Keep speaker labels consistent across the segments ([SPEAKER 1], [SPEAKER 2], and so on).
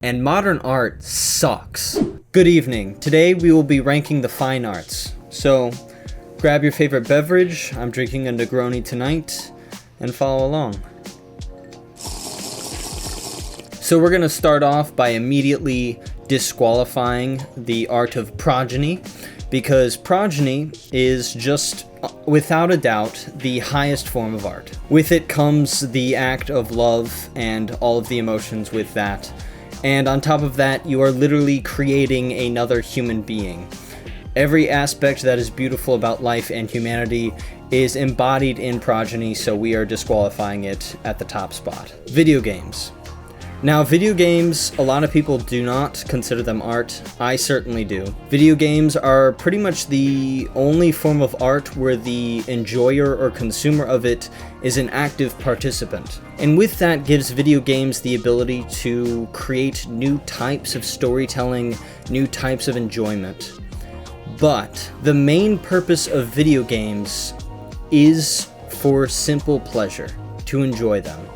[SPEAKER 1] and modern art sucks. Good evening. Today we will be ranking the fine arts. So grab your favorite beverage, I'm drinking a Negroni tonight, and follow along. So we're going to start off by immediately disqualifying the art of Progyny, because Progyny is just, without a doubt, the highest form of art. With it comes the act of love and all of the emotions with that. And on top of that, you are literally creating another human being. Every aspect that is beautiful about life and humanity is embodied in Progyny, so we are disqualifying it at the top spot. Video games. Now, video games, a lot of people do not consider them art. I certainly do. Video games are pretty much the only form of art where the enjoyer or consumer of it is an active participant. And with that gives video games the ability to create new types of storytelling, new types of enjoyment. But the main purpose of video games is for simple pleasure, to enjoy them.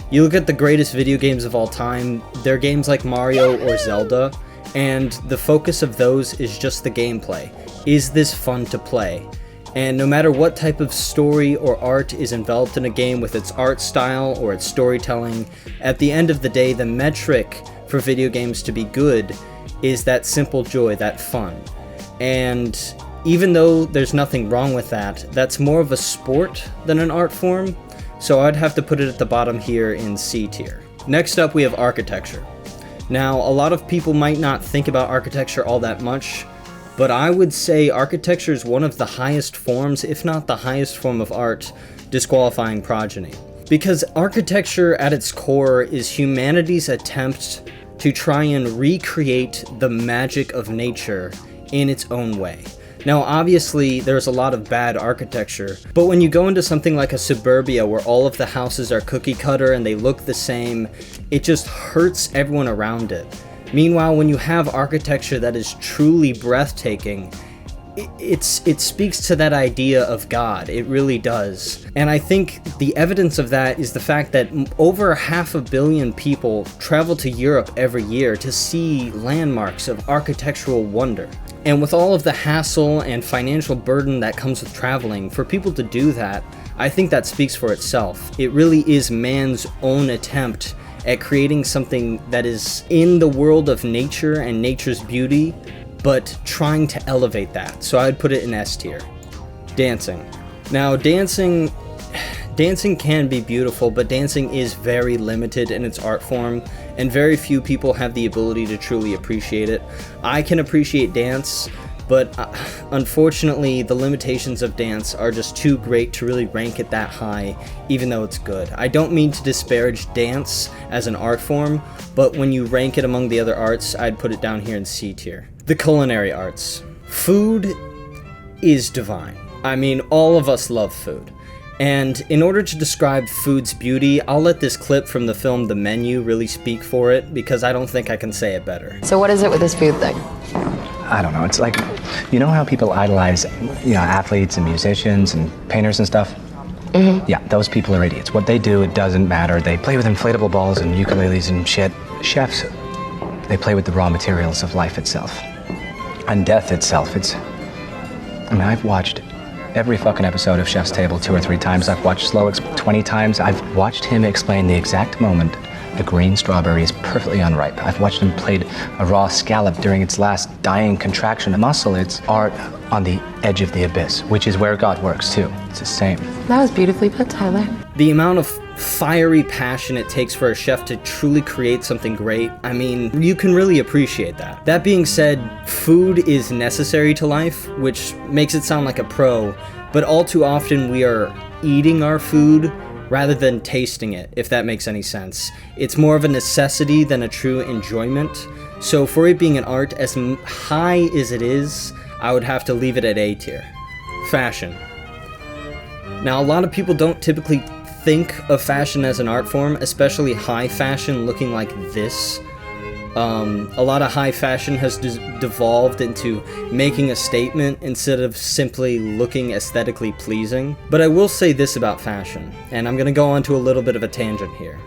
[SPEAKER 1] You look at the greatest video games of all time, they're games like Mario or Zelda, and the focus of those is just the gameplay. Is this fun to play? And no matter what type of story or art is enveloped in a game with its art style or its storytelling, at the end of the day, the metric for video games to be good is that simple joy, that fun. And even though there's nothing wrong with that, that's more of a sport than an art form. So I'd have to put it at the bottom here in C tier. Next up we have architecture. Now, a lot of people might not think about architecture all that much, but I would say architecture is one of the highest forms, if not the highest form of art, disqualifying Progyny. Because architecture at its core is humanity's attempt to try and recreate the magic of nature in its own way. Now, obviously, there's a lot of bad architecture, but when you go into something like a suburbia where all of the houses are cookie cutter and they look the same, it just hurts everyone around it. Meanwhile, when you have architecture that is truly breathtaking, it speaks to that idea of God. It really does. And I think the evidence of that is the fact that over 500 million people travel to Europe every year to see landmarks of architectural wonder. And with all of the hassle and financial burden that comes with traveling, for people to do that, I think that speaks for itself. It really is man's own attempt at creating something that is in the world of nature and nature's beauty, but trying to elevate that. So I would put it in S tier. Dancing. Now, dancing can be beautiful, but dancing is very limited in its art form, and very few people have the ability to truly appreciate it. I can appreciate dance, but unfortunately the limitations of dance are just too great to really rank it that high, even though it's good. I don't mean to disparage dance as an art form, but when you rank it among the other arts, I'd put it down here in C tier. The culinary arts. Food is divine. I mean, all of us love food. And in order to describe food's beauty, I'll let this clip from the film The Menu really speak for it, because I don't think I can say it better.
[SPEAKER 2] So what is it with this food thing?
[SPEAKER 3] I don't know, it's like, you know how people idolize, athletes and musicians and painters and stuff? Mm-hmm. Yeah, those people are idiots. What they do, it doesn't matter. They play with inflatable balls and ukuleles and shit. Chefs, they play with the raw materials of life itself. And death itself. I've watched every fucking episode of Chef's Table 2 or 3 times. I've watched Slow 20 times. I've watched him explain the exact moment the green strawberry is perfectly unripe. I've watched him plate a raw scallop during its last dying contraction. A muscle, it's art on the edge of the abyss, which is where God works too. It's the same.
[SPEAKER 2] That was beautifully put, Tyler.
[SPEAKER 1] The amount of fiery passion it takes for a chef to truly create something great, I mean, you can really appreciate that. That being said, food is necessary to life, which makes it sound like a pro, but all too often we are eating our food rather than tasting it, if that makes any sense. It's more of a necessity than a true enjoyment. So for it being an art as high as it is, I would have to leave it at A tier. Fashion. Now, a lot of people don't typically think of fashion as an art form, especially high fashion looking like this. A lot of high fashion has devolved into making a statement instead of simply looking aesthetically pleasing. But I will say this about fashion, and I'm going to go on to a little bit of a tangent here.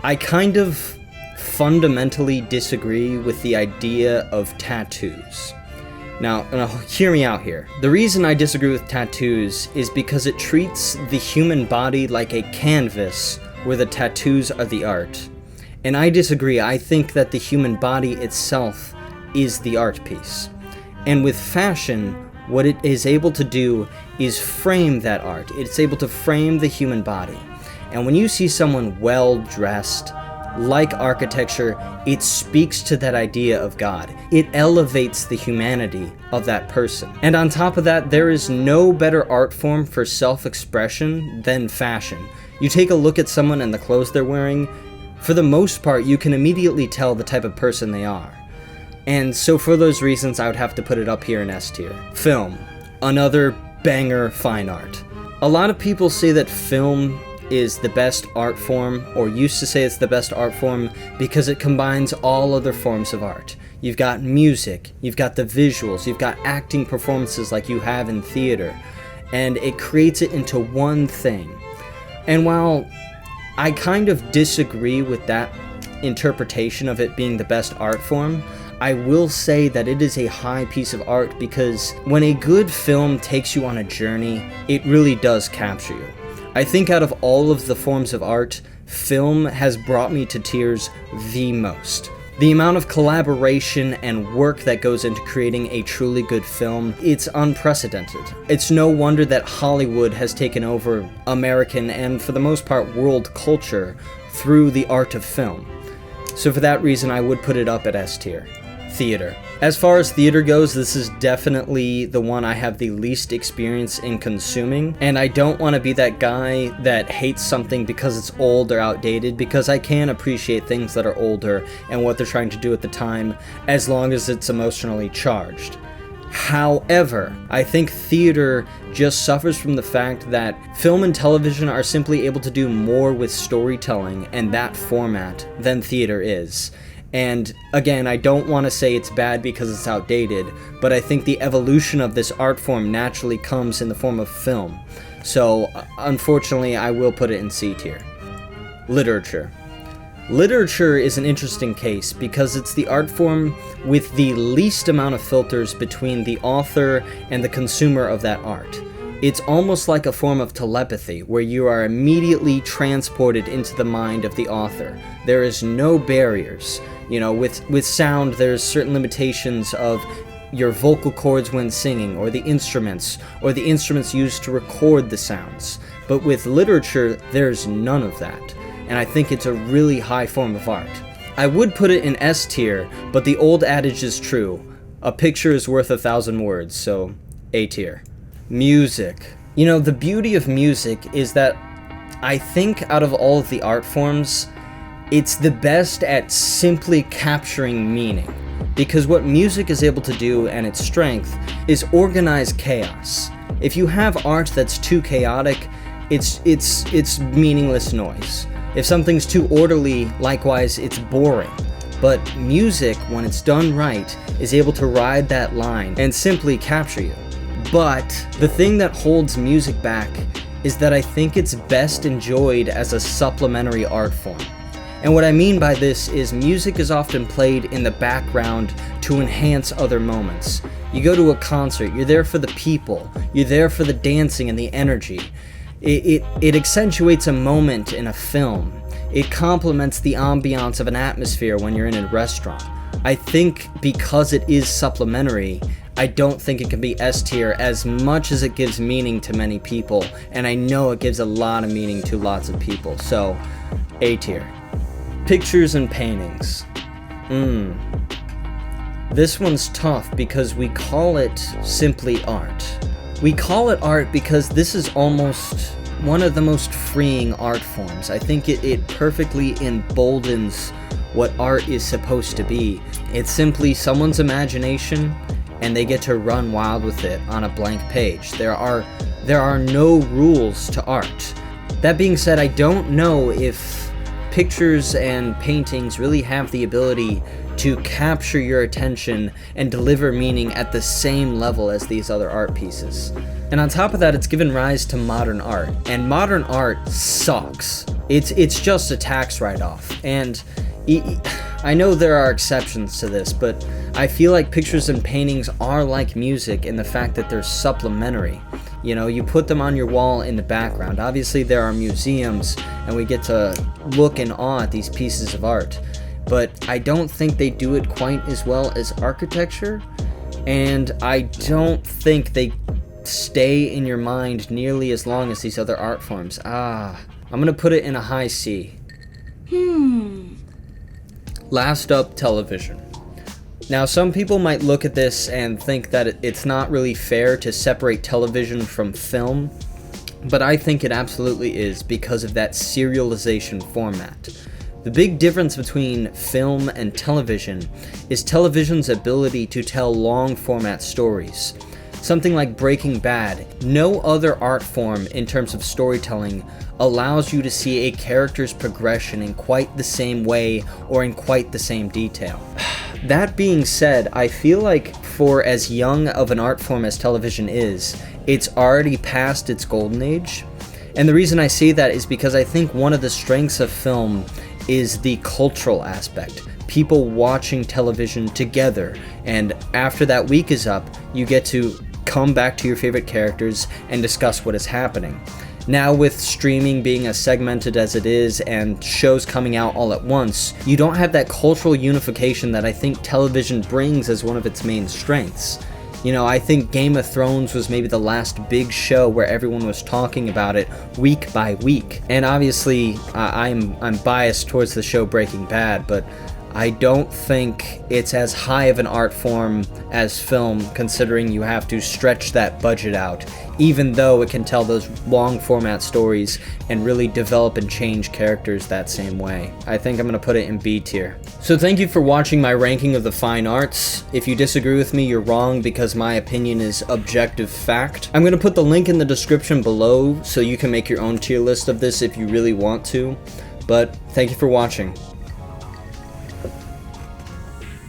[SPEAKER 1] I kind of fundamentally disagree with the idea of tattoos. Now, hear me out here. The reason I disagree with tattoos is because it treats the human body like a canvas where the tattoos are the art. And I disagree. I think that the human body itself is the art piece. And with fashion, what it is able to do is frame that art. It's able to frame the human body. And when you see someone well dressed, like architecture, it speaks to that idea of God. It elevates the humanity of that person. And on top of that, there is no better art form for self-expression than fashion. You take a look at someone and the clothes they're wearing, for the most part, you can immediately tell the type of person they are. And so for those reasons, I would have to put it up here in S tier. Film. Another banger fine art. A lot of people say that film is the best art form, or used to say it's the best art form, because it combines all other forms of art. You've got music, you've got the visuals, you've got acting performances like you have in theater, and it creates it into one thing. And while I kind of disagree with that interpretation of it being the best art form, I will say that it is a high piece of art, because when a good film takes you on a journey, it really does capture you. I think out of all of the forms of art, film has brought me to tears the most. The amount of collaboration and work that goes into creating a truly good film, it's unprecedented. It's no wonder that Hollywood has taken over American and, for the most part, world culture through the art of film. So for that reason, I would put it up at S tier. Theater. As far as theater goes, this is definitely the one I have the least experience in consuming, and I don't want to be that guy that hates something because it's old or outdated, because I can appreciate things that are older and what they're trying to do at the time, as long as it's emotionally charged. However, I think theater just suffers from the fact that film and television are simply able to do more with storytelling and that format than theater is. And again, I don't want to say it's bad because it's outdated, but I think the evolution of this art form naturally comes in the form of film. So, unfortunately, I will put it in C tier. Literature. Literature is an interesting case because it's the art form with the least amount of filters between the author and the consumer of that art. It's almost like a form of telepathy, where you are immediately transported into the mind of the author. There is no barriers. You know, with sound, there's certain limitations of your vocal cords when singing, or the instruments used to record the sounds. But with literature, there's none of that. And I think it's a really high form of art. I would put it in S tier, but the old adage is true. A picture is worth 1,000 words, so A tier. Music. You know, the beauty of music is that I think out of all of the art forms, it's the best at simply capturing meaning. Because what music is able to do, and its strength, is organize chaos. If you have art that's too chaotic, it's meaningless noise. If something's too orderly, likewise, it's boring. But music, when it's done right, is able to ride that line and simply capture you. But the thing that holds music back is that I think it's best enjoyed as a supplementary art form. And what I mean by this is music is often played in the background to enhance other moments. You go to a concert, you're there for the people, you're there for the dancing and the energy. It accentuates a moment in a film. It complements the ambiance of an atmosphere when you're in a restaurant. I think because it is supplementary, I don't think it can be S tier as much as it gives meaning to many people, and I know it gives a lot of meaning to lots of people, so A tier. Pictures and paintings. This one's tough because we call it simply art. We call it art because this is almost one of the most freeing art forms. I think it perfectly emboldens what art is supposed to be. It's simply someone's imagination, and they get to run wild with it on a blank page. There are no rules to art. That being said, I don't know if pictures and paintings really have the ability to capture your attention and deliver meaning at the same level as these other art pieces. And on top of that, it's given rise to modern art, and modern art sucks. It's just a tax write-off. And I know there are exceptions to this, but I feel like pictures and paintings are like music in the fact that they're supplementary. You know, you put them on your wall in the background. Obviously, there are museums, and we get to look in awe at these pieces of art. But I don't think they do it quite as well as architecture, and I don't think they stay in your mind nearly as long as these other art forms. I'm gonna put it in a high C. Last up, television. Now, some people might look at this and think that it's not really fair to separate television from film, but I think it absolutely is because of that serialization format. The big difference between film and television is television's ability to tell long format stories. Something like Breaking Bad, no other art form in terms of storytelling allows you to see a character's progression in quite the same way or in quite the same detail. That being said, I feel like for as young of an art form as television is, it's already past its golden age. And the reason I say that is because I think one of the strengths of film is the cultural aspect. People watching television together, and after that week is up, you get to come back to your favorite characters and discuss what is happening. Now, with streaming being as segmented as it is and shows coming out all at once, you don't have that cultural unification that I think television brings as one of its main strengths. You know, I think Game of Thrones was maybe the last big show where everyone was talking about it week by week. And obviously, I'm biased towards the show Breaking Bad, but I don't think it's as high of an art form as film, considering you have to stretch that budget out, even though it can tell those long format stories and really develop and change characters that same way. I think I'm going to put it in B tier. So thank you for watching my ranking of the fine arts. If you disagree with me, you're wrong because my opinion is objective fact. I'm going to put the link in the description below so you can make your own tier list of this if you really want to. But thank you for watching.